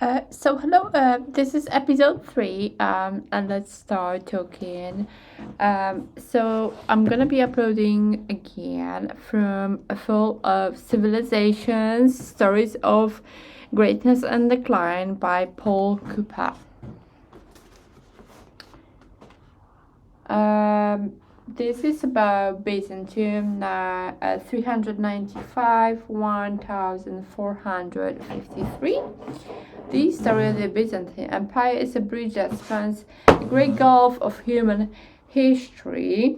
Hello, this is episode 3, and let's start talking. I'm gonna be uploading again from a full of civilizations, stories of greatness and decline by Paul Cooper. This is about Byzantium, 395 1453. The history of the Byzantine Empire is a bridge that spans the great gulf of human history,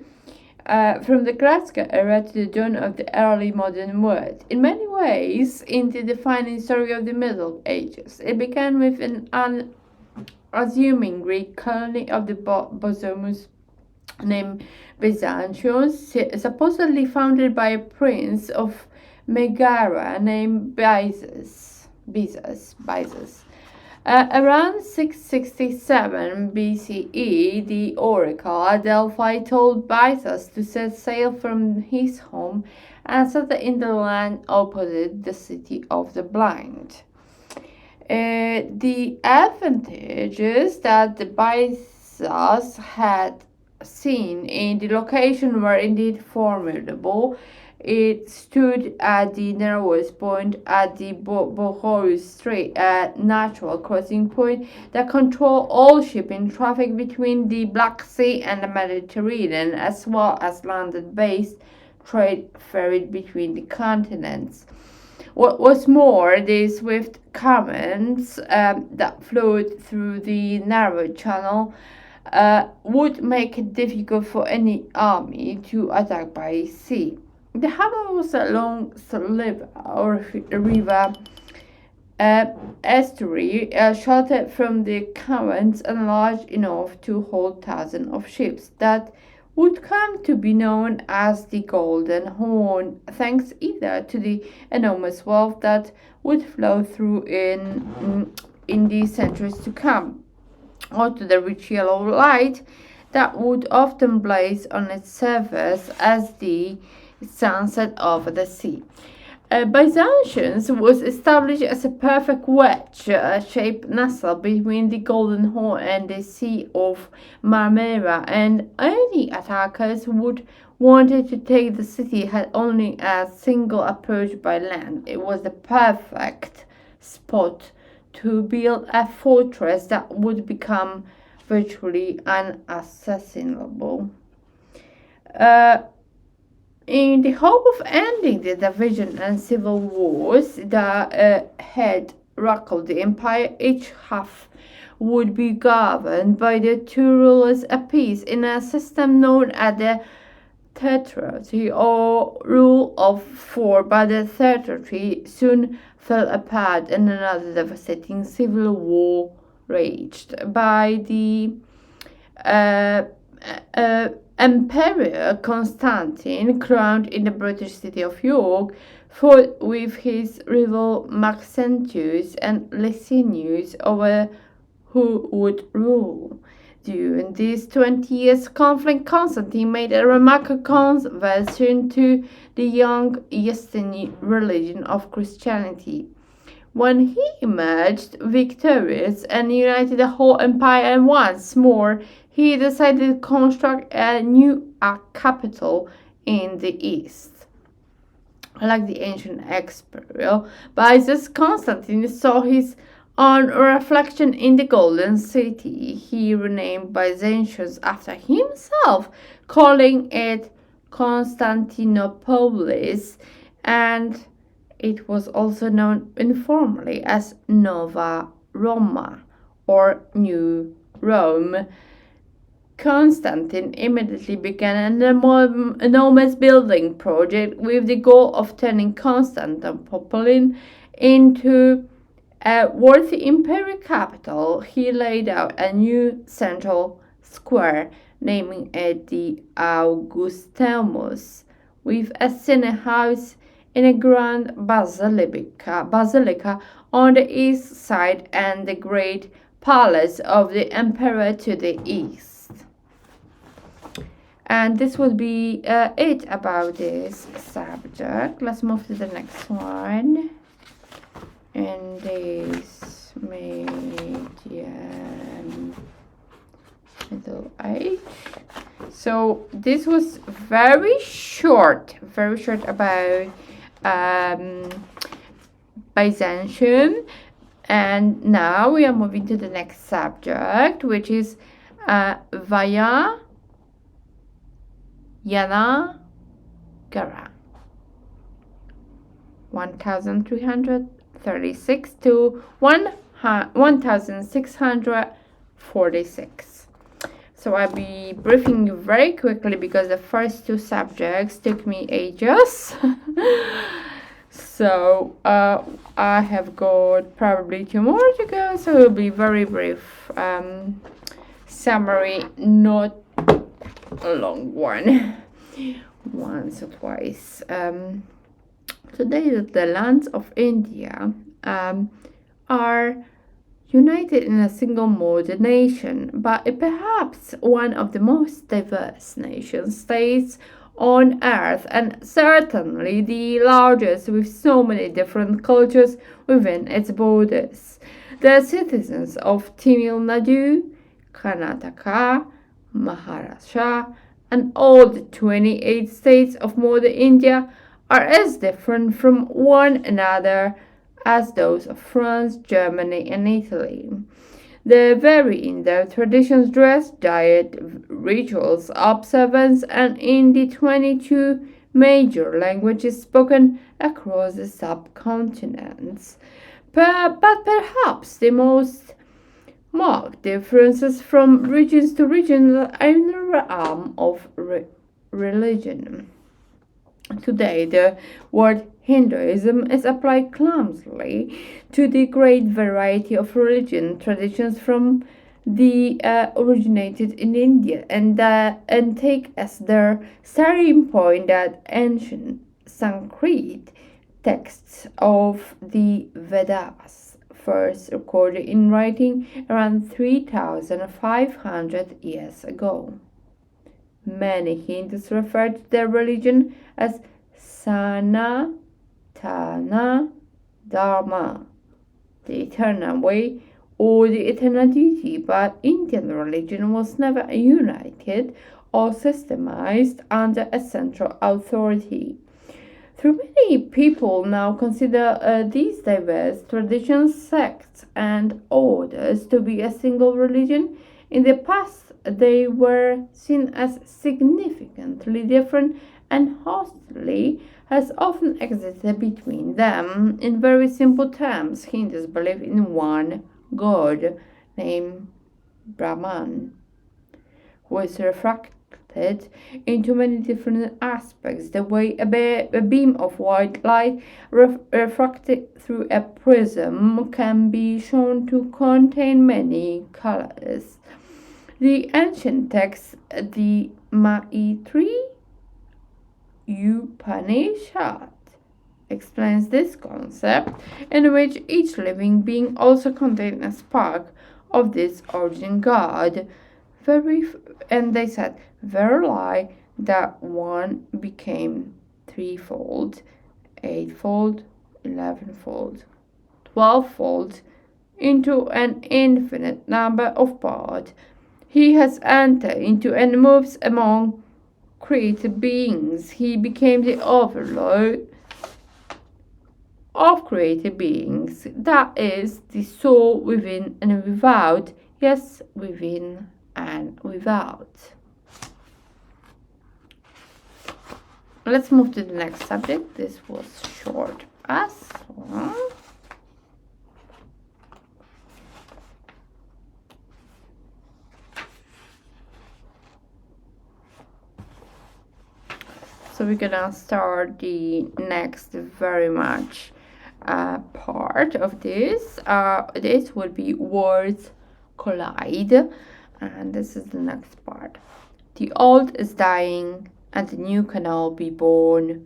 from the classical era to the dawn of the early modern world. In many ways, in the defining story of the Middle Ages, it began with an unassuming Greek colony of the Bosporus named Byzantium, supposedly founded by a prince of Megara named Byzas. Around 667 BCE, the oracle at Delphi told Byzas to set sail from his home and settle in the land opposite the city of the blind. The advantages that the Byzas had seen in the location were indeed formidable. It stood at the narrowest point at the Bohorus Strait, a natural crossing point that controlled all shipping traffic between the Black Sea and the Mediterranean, as well as land-based trade ferried between the continents. What was more, the swift currents that flowed through the narrow channel would make it difficult for any army to attack by sea. The harbour was a long sliver or river estuary, sheltered from the currents and large enough to hold thousands of ships that would come to be known as the Golden Horn, thanks either to the enormous wealth that would flow through in the centuries to come, or to the rich yellow light that would often blaze on its surface as the sunset over the sea. Byzantium was established as a perfect wedge-shaped nestle between the Golden Horn and the Sea of Marmara, and any attackers who would wanted to take the city had only a single approach by land. It was the perfect spot to build a fortress that would become virtually unassassinable. In the hope of ending the division and civil wars that had rockled the empire, each half would be governed by the two rulers apiece in a system known as the tetrarchy or rule of four, but the tetrarchy soon fell apart and another devastating civil war raged. By the uh, uh, Emperor Constantine, crowned in the British city of York, fought with his rival Maxentius and Licinius over who would rule. During this 20 years conflict, Constantine made a remarkable conversion to the young Justinian religion of Christianity. When he emerged victorious and united the whole empire, and once more he decided to construct a new capital in the east. Like the ancient emperor, Byzas, Constantine saw his own reflection in the Golden City. He renamed Byzantium after himself, calling it Constantinopolis, and it was also known informally as Nova Roma or New Rome. Constantine immediately began an enormous building project with the goal of turning Constantinople into a worthy imperial capital. He laid out a new central square, naming it the Augustemus, with a senate house in a grand basilica on the east side and the great palace of the emperor to the east. And this will be it about this subject. Let's move to the next one. And this may So this was very short about Byzantium. And now we are moving to the next subject, which is Vijayanagar. 1336 to 1646. So I'll be briefing you very quickly because the first two subjects took me ages. So I have got probably 2 more to go, so it will be very brief summary, not a long one. Once or twice. Today the lands of India are united in a single modern nation, but perhaps one of the most diverse nation states on earth, and certainly the largest, with so many different cultures within its borders. The citizens of Tamil Nadu, Karnataka, Maharashtra, and all the 28 states of modern India are as different from one another as those of France, Germany, and Italy. They vary in their traditions, dress, diet, rituals, observance, and in the 22 major languages spoken across the subcontinents. But perhaps the most marked differences from regions to region are in the realm of religion. Today, the word Hinduism is applied clumsily to the great variety of religion traditions from the originated in India and take as their starting point that ancient Sanskrit texts of the Vedas, first recorded in writing around 3,500 years ago. Many Hindus refer to their religion as Sanatana Dharma, the eternal way or the eternal duty, but Indian religion was never united or systemized under a central authority. Though many people now consider these diverse traditions, sects, and orders to be a single religion, in the past they were seen as significantly different, and hostility has often existed between them. In very simple terms, Hindus believe in one God named Brahman, who is refracted into many different aspects, the way a beam of white light refracted through a prism can be shown to contain many colors. The ancient text, the Maitri Upanishad, explains this concept, in which each living being also contains a spark of this origin God. And they said, verily, that one became threefold, eightfold, 11-fold, 12-fold, into an infinite number of parts. He has entered into and moves among created beings. He became the overlord of created beings. That is the soul within and without. Yes, within and without. Let's move to the next subject. This was short as well. So we're gonna start the next very much part of this. This will be words collide, and this is the next part. The old is dying and the new can all be born.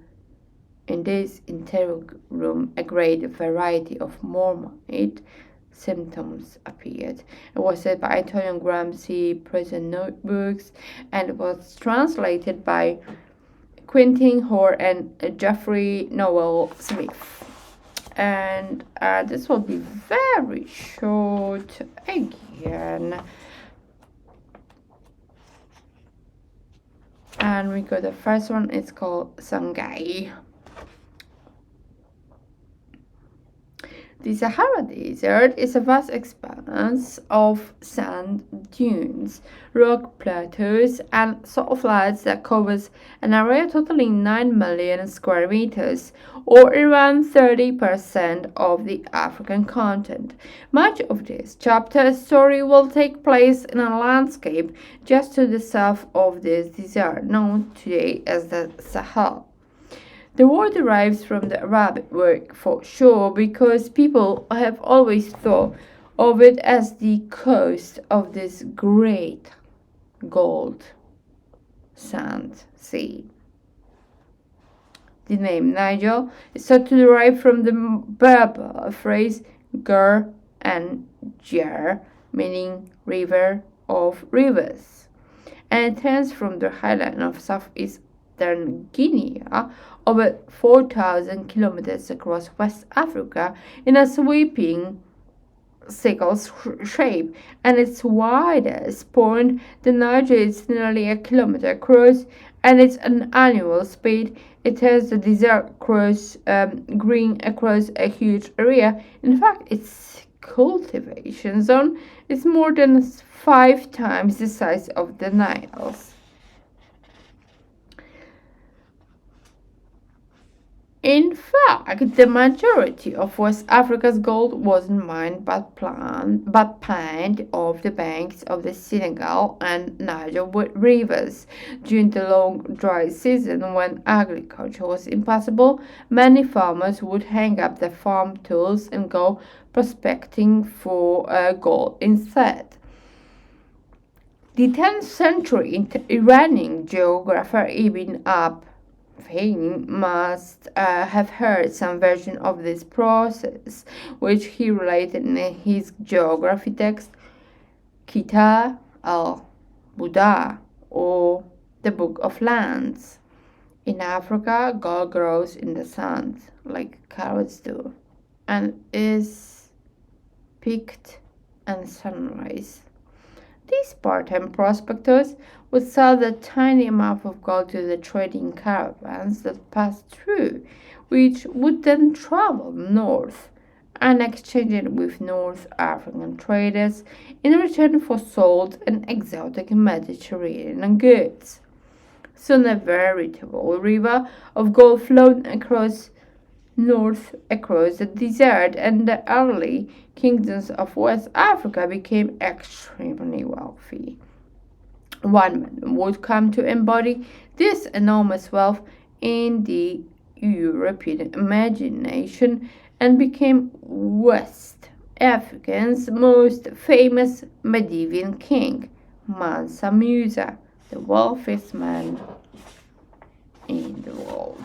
In this interim, a great variety of morbid symptoms appeared. It was said by Antonio Gramsci, Prison Notebooks, and was translated by Quentin Hoare and Jeffrey Noel Smith. And this will be very short again. And we got the first one, it's called Songhai. The Sahara Desert is a vast expanse of sand dunes, rock plateaus, and salt flats that covers an area totaling 9 million square meters, or around 30% of the African continent. Much of this chapter's story will take place in a landscape just to the south of this desert, known today as the Sahel. The word derives from the Arabic word for shore because people have always thought of it as the coast of this great gold sand sea. The name Niger is thought to derive from the Berber phrase Ger and Jer, meaning river of rivers, and it turns from the highland of southeastern Guinea over 4,000 kilometers across West Africa in a sweeping sickle shape, and its widest point, the Niger, is nearly a kilometer across, and its an annual speed. It has the desert green across a huge area. In fact, its cultivation zone is more than 5 times the size of the Nile's. In fact, the majority of West Africa's gold wasn't mined but planted off the banks of the Senegal and Niger rivers. During the long dry season, when agriculture was impossible, many farmers would hang up their farm tools and go prospecting for gold instead. The 10th century Iranian geographer Ibn Fahim must have heard some version of this process, which he related in his geography text Kitab al-Buda, or the Book of Lands. In Africa, gold grows in the sand, like carrots do, and is picked at sunrise. These part-time prospectors would sell the tiny amount of gold to the trading caravans that passed through, which would then travel north and exchange it with North African traders in return for salt and exotic Mediterranean goods. Soon a veritable river of gold flowed across the desert, and the early kingdoms of West Africa became extremely wealthy. One man would come to embody this enormous wealth in the European imagination and became West Africa's most famous medieval king, Mansa Musa, the wealthiest man in the world.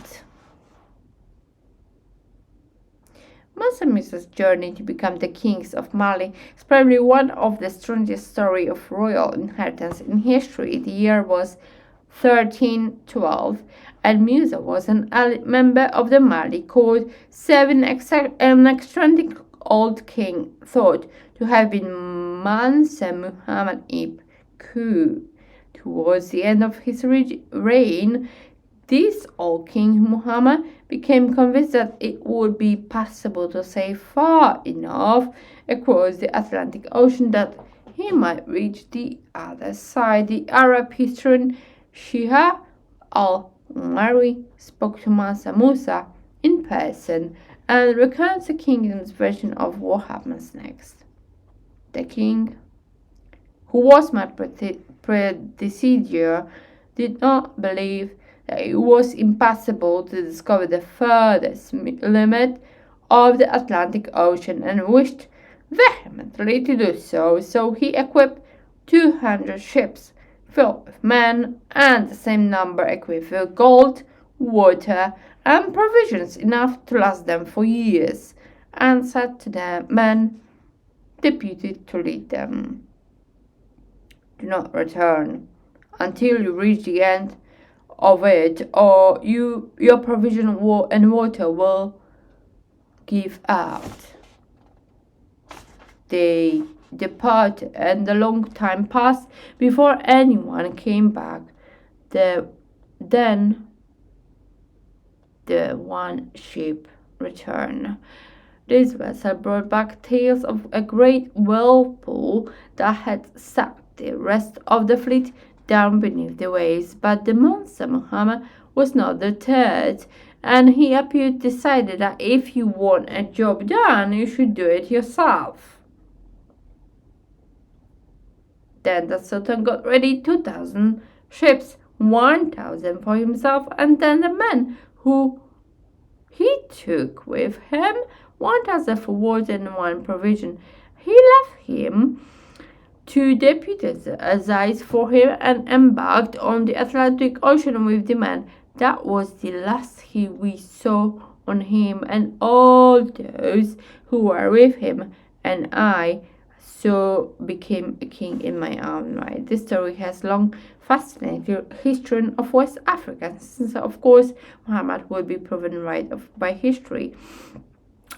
Mansa Musa's journey to become the king of Mali is probably one of the strongest stories of royal inheritance in history. The year was 1312, and Musa was an elite member of the Mali court. An eccentric old king thought to have been Mansa Muhammad ibn Ku. Towards the end of his reign, this old King Muhammad became convinced that it would be possible to sail far enough across the Atlantic Ocean that he might reach the other side. The Arab historian Shihab al-Umari spoke to Mansa Musa in person and recounts the kingdom's version of what happens next. The king, who was my predecessor, did not believe that it was impossible to discover the furthest limit of the Atlantic Ocean and wished vehemently to do so. So he equipped 200 ships filled with men and the same number equipped with gold, water, and provisions enough to last them for years, and said to the men deputed to lead them, "Do not return until you reach the end of it, or your provision and water will give out." They departed, and a long time passed before anyone came back. The Then the one ship returned. This vessel brought back tales of a great whirlpool that had sucked the rest of the fleet down beneath the waves. But the monster Muhammad was not deterred, and he appeared decided that if you want a job done, you should do it yourself. Then the Sultan got ready 2,000 ships, 1,000 for himself, and then the men who he took with him 1,000 for water and one provision. He left him to deputize for him and embarked on the Atlantic Ocean with the man. That was the last we saw on him and all those who were with him, and I so became a king in my own right. This story has long fascinated history of West Africa, since of course Muhammad will be proven right by history.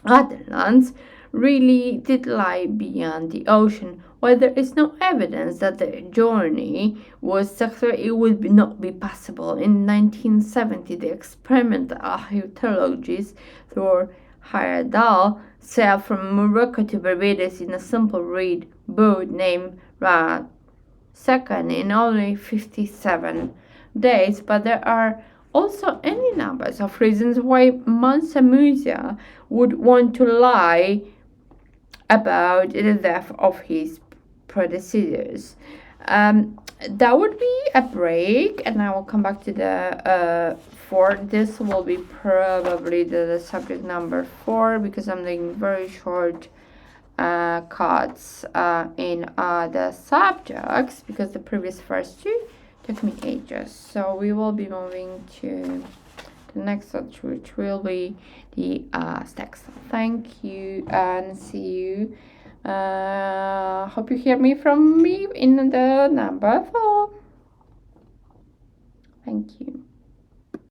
Other lands really did lie beyond the ocean. While there is no evidence that the journey was successful, it would not be possible. In 1970, the experimental archaeologist Thor Heyerdahl sailed from Morocco to Barbados in a simple reed boat named Ra Second in only 57 days, but there are also any numbers of reasons why Mansa Musa would want to lie about the death of his predecessors. That would be a break, and I will come back to the four. This will be probably the subject number 4 because I'm doing very short cuts in the subjects because the previous first two took me ages. So we will be moving to the next subject, which will be the text. Thank you and see you. Hope you hear me from me in the number 4. Thank you.